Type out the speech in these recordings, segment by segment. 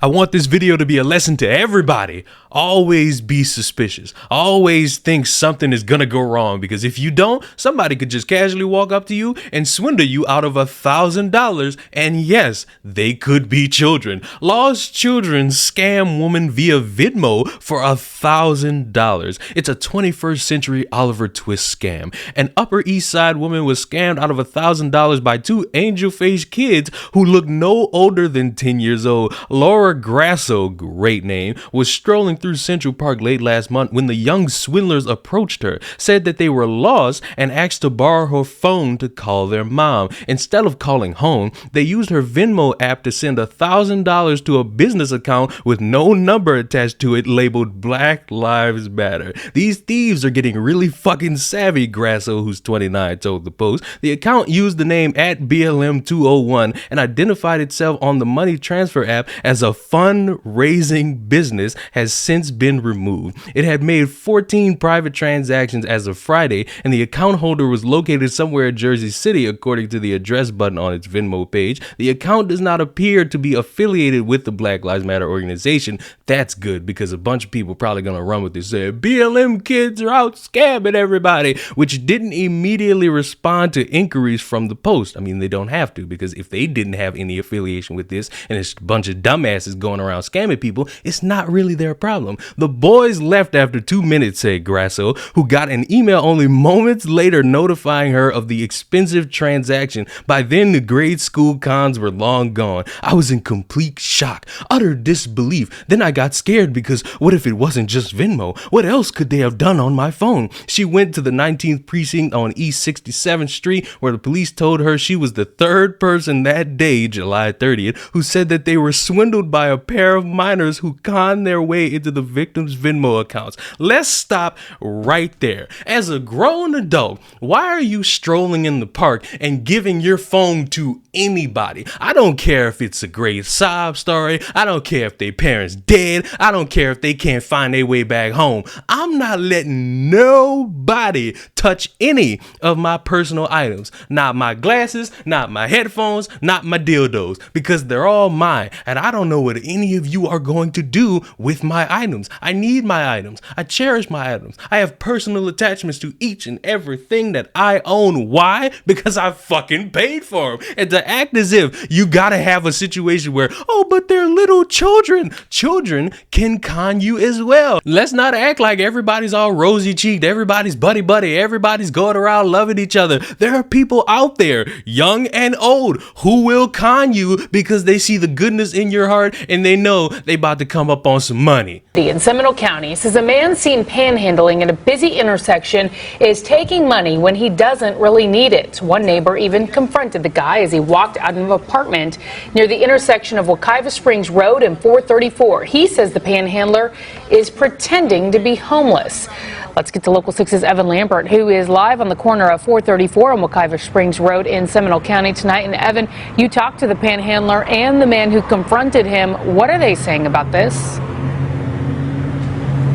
I want this video to be a lesson to everybody. Always be suspicious. Always think something is gonna go wrong, because if you don't, somebody could just casually walk up to you and swindle you out of $1,000. And yes, they could be children. Lost children scam woman via Venmo for $1,000. It's a 21st century Oliver Twist scam. An Upper East Side woman was scammed out of $1,000 by two angel-faced kids who look no older than 10 years old. Laura Grasso, great name, was strolling through Central Park late last month when the young swindlers approached her, said that they were lost, and asked to borrow her phone to call their mom. Instead of calling home, they used her Venmo app to send $1,000 to a business account with no number attached to it labeled Black Lives Matter. These thieves are getting really fucking savvy, Grasso, who's 29, told the Post. The account used the name at BLM 201 and identified itself on the money transfer app as a fundraising business, has since been removed. It had made 14 private transactions as of Friday, and the account holder was located somewhere in Jersey City, according to the address button on its Venmo page. The account does not appear to be affiliated with the Black Lives Matter organization. That's good, because a bunch of people probably gonna run with this, saying BLM kids are out scamming everybody, which didn't immediately respond to inquiries from the Post. I mean, they don't have to, because if they didn't have any affiliation with this and it's a bunch of dumbasses going around scamming people, it's not really their problem. The boys left after 2 minutes, said Grasso, who got an email only moments later notifying her of the expensive transaction. By then, the grade school cons were long gone. I was in complete shock, utter disbelief. Then I got scared, because what if it wasn't just Venmo? What else could they have done on my phone? She went to the 19th precinct on East 67th Street, where the police told her she was the third person that day, July 30th, who said that they were swindled by a pair of minors who conned their way into the victims' Venmo accounts. Let's stop right there. As a grown adult, why are you strolling in the park and giving your phone to anybody? I don't care if it's a great sob story. I don't care if their parents dead. I don't care if they can't find their way back home. I'm not letting nobody touch any of my personal items. Not my glasses, not my headphones, not my dildos, because they're all mine, and I don't know what any of you are going to do with my items. I need my items. I cherish my items. I have personal attachments to each and everything that I own. Why? Because I fucking paid for them. And to act as if you gotta have a situation where, oh, but they're little children. Children can con you as well. Let's not act like everybody's all rosy cheeked. Everybody's buddy. Everybody's going around loving each other. There are people out there, young and old, who will con you because they see the goodness in your heart and they know they about to come up on some money. In Seminole County says a man seen panhandling at a busy intersection is taking money when he doesn't really need it. One neighbor even confronted the guy as he walked out of an apartment near the intersection of Wekiva Springs Road and 434. He says the panhandler is pretending to be homeless. Let's get to Local 6's Evan Lambert, who is live on the corner of 434 on Wekiva Springs Road in Seminole County tonight. And Evan, you talked to the panhandler and the man who confronted him. What are they saying about this?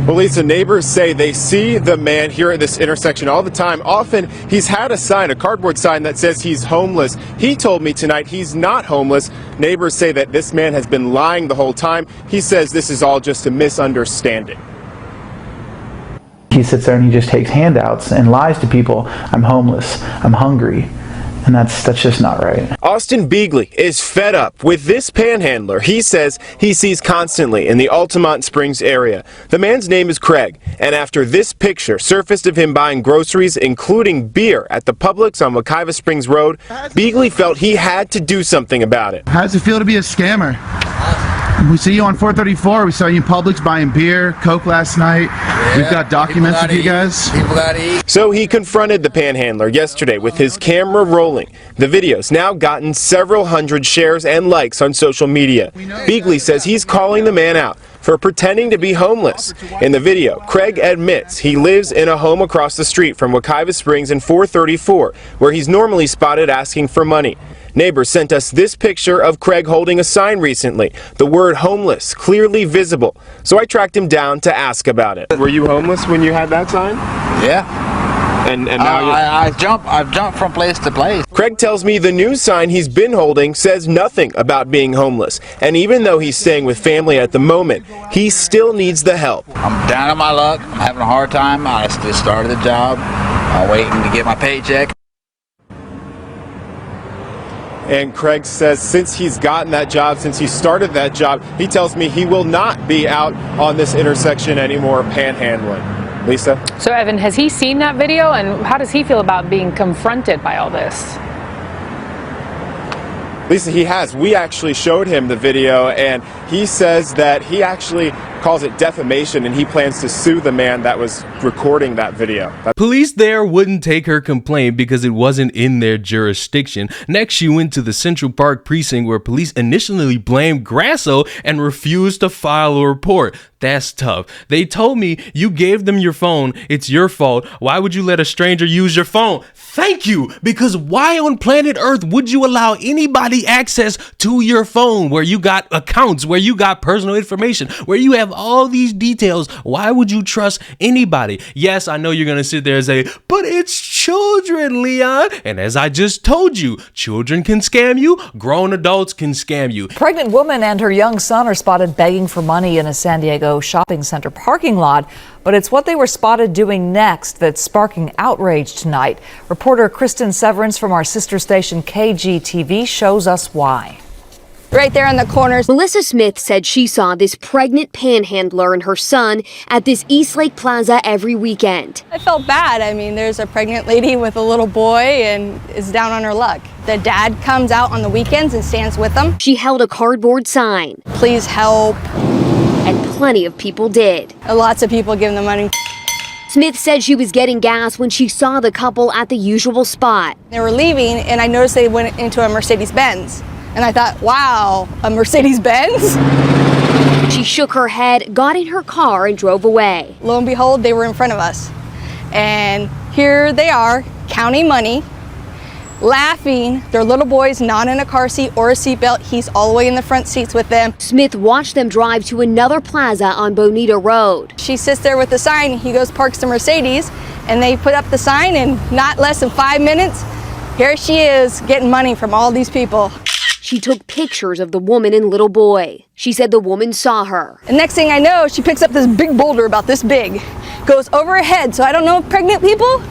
Well, Lisa, neighbors say they see the man here at this intersection all the time. Often he's had a sign, a cardboard sign that says he's homeless. He told me tonight he's not homeless. Neighbors say that this man has been lying the whole time. He says this is all just a misunderstanding. He sits there and he just takes handouts and lies to people. I'm homeless. I'm hungry. And that's just not right. Austin Beagley is fed up with this panhandler he says he sees constantly in the Altamont Springs area. The man's name is Craig, and after this picture surfaced of him buying groceries, including beer, at the Publix on Wekiva Springs Road, Beagley felt he had to do something about it. How does it feel to be a scammer? We see you on 434. We saw you in Publix buying beer, Coke last night. Yeah, we've got documents of you guys. People gotta eat. So he confronted the panhandler yesterday with his camera rolling. The video's now gotten several hundred shares and likes on social media. Beagley says he's calling the man out for pretending to be homeless. In the video, Craig admits he lives in a home across the street from Wekiva Springs and 434, where he's normally spotted asking for money. Neighbors sent us this picture of Craig holding a sign recently, the word homeless clearly visible. So I tracked him down to ask about it. Were you homeless when you had that sign? Yeah. And now I've jumped from place to place. Craig tells me the news sign he's been holding says nothing about being homeless. And even though he's staying with family at the moment, he still needs the help. I'm down on my luck. I'm having a hard time. I just started the job. I'm waiting to get my paycheck. And Craig says since he's gotten that job, since he started that job, he tells me he will not be out on this intersection anymore panhandling. Lisa? So, Evan, has he seen that video, and how does he feel about being confronted by all this? Lisa, he has. We actually showed him the video, and he says that he actually calls it defamation, and he plans to sue the man that was recording that video. Police there wouldn't take her complaint because it wasn't in their jurisdiction. Next, she went to the Central Park precinct where police initially blamed Grasso and refused to file a report. That's tough. They told me you gave them your phone. It's your fault. Why would you let a stranger use your phone? Thank you. Because why on planet Earth would you allow anybody access to your phone where you got accounts, where you got personal information, where you have all these details? Why would you trust anybody? Yes, I know you're going to sit there and say, but it's children, Leon. And as I just told you, children can scam you. Grown adults can scam you. Pregnant woman and her young son are spotted begging for money in a San Diego shopping center parking lot. But it's what they were spotted doing next that's sparking outrage tonight. Reporter Kristen Severance from our sister station KGTV shows us why. Right there in the corners. Melissa Smith said she saw this pregnant panhandler and her son at this Eastlake Plaza every weekend. I felt bad. I mean, there's a pregnant lady with a little boy and is down on her luck. The dad comes out on the weekends and stands with them. She held a cardboard sign. Please help. And plenty of people did. Lots of people give them money. Smith said she was getting gas when she saw the couple at the usual spot. They were leaving and I noticed they went into a Mercedes-Benz. And I thought, wow, a Mercedes-Benz? She shook her head, got in her car, and drove away. Lo and behold, they were in front of us. And here they are, counting money, laughing. Their little boy's not in a car seat or a seatbelt. He's all the way in the front seats with them. Smith watched them drive to another plaza on Bonita Road. She sits there with the sign. He goes, parks the Mercedes, and they put up the sign, and not less than 5 minutes, here she is getting money from all these people. She took pictures of the woman and little boy. She said the woman saw her. And next thing I know, she picks up this big boulder about this big, goes over her head. So I don't know if pregnant people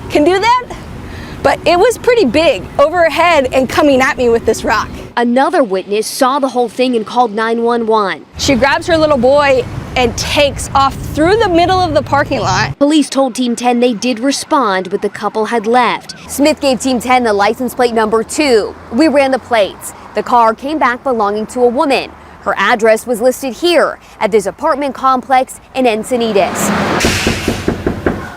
can do that, but it was pretty big over her head and coming at me with this rock. Another witness saw the whole thing and called 911. She grabs her little boy and takes off through the middle of the parking lot. Police told Team 10 they did respond, but the couple had left. Smith gave Team 10 the license plate number 2. We ran the plates. The car came back belonging to a woman. Her address was listed here at this apartment complex in Encinitas.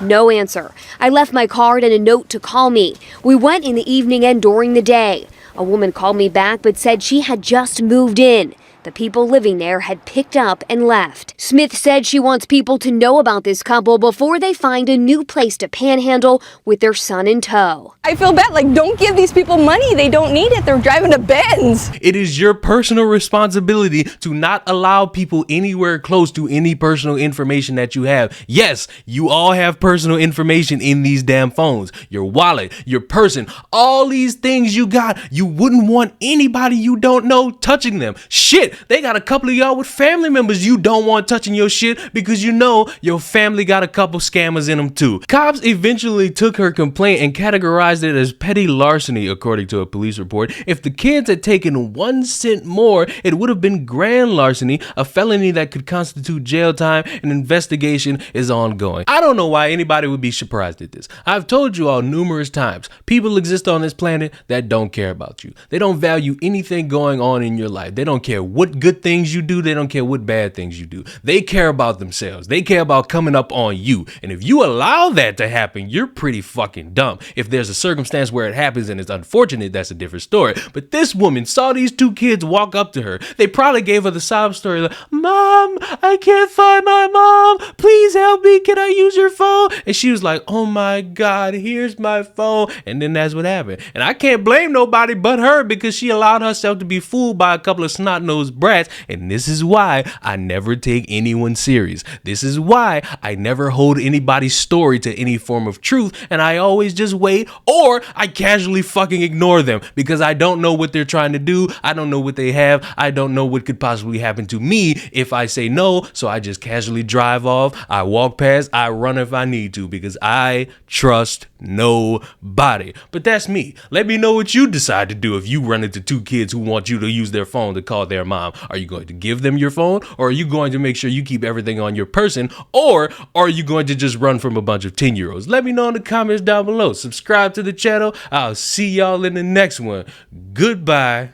No answer. I left my card and a note to call me. We went in the evening and during the day. A woman called me back but said she had just moved in. The people living there had picked up and left. Smith said she wants people to know about this couple before they find a new place to panhandle with their son in tow. I feel bad, like, don't give these people money. They don't need it. They're driving a Benz. It is your personal responsibility to not allow people anywhere close to any personal information that you have. Yes, you all have personal information in these damn phones. Your wallet, your person, all these things you got. You wouldn't want anybody you don't know touching them. Shit, they got a couple of y'all with family members you don't want touching your shit because you know your family got a couple scammers in them too. Cops eventually took her complaint and categorized it as petty larceny, according to a police report. If the kids had taken 1 cent more, it would have been grand larceny, a felony that could constitute jail time. An investigation is ongoing. I don't know why anybody would be surprised at this. I've told you all numerous times, people exist on this planet that don't care about you. They don't value anything going on in your life. They don't care what good things you do. They don't care what bad things you do. They care about themselves. They care about coming up on you. And if you allow that to happen, you're pretty fucking dumb. If there's a circumstance where it happens and it's unfortunate, that's a different story. But this woman saw these 2 kids walk up to her. They probably gave her the sob story like, Mom, I can't find my mom. Please help me. Can I use your phone? And she was like, oh my God, here's my phone. And then that's what happened. And I can't blame nobody but her because she allowed herself to be fooled by a couple of snot-nosed brats, and this is why I never take anyone serious. This is why I never hold anybody's story to any form of truth, and I always just wait, or I casually fucking ignore them because I don't know what they're trying to do. I don't know what they have. I don't know what could possibly happen to me if I say no, so I just casually drive off. I walk past, I run if I need to, because I trust nobody. But that's me. Let me know what you decide to do if you run into two kids who want you to use their phone to call their mom. Are you going to give them your phone, or are you going to make sure you keep everything on your person, or are you going to just run from a bunch of 10-year-olds? Let me know in the comments down below. Subscribe to the channel. I'll see y'all in the next one. Goodbye.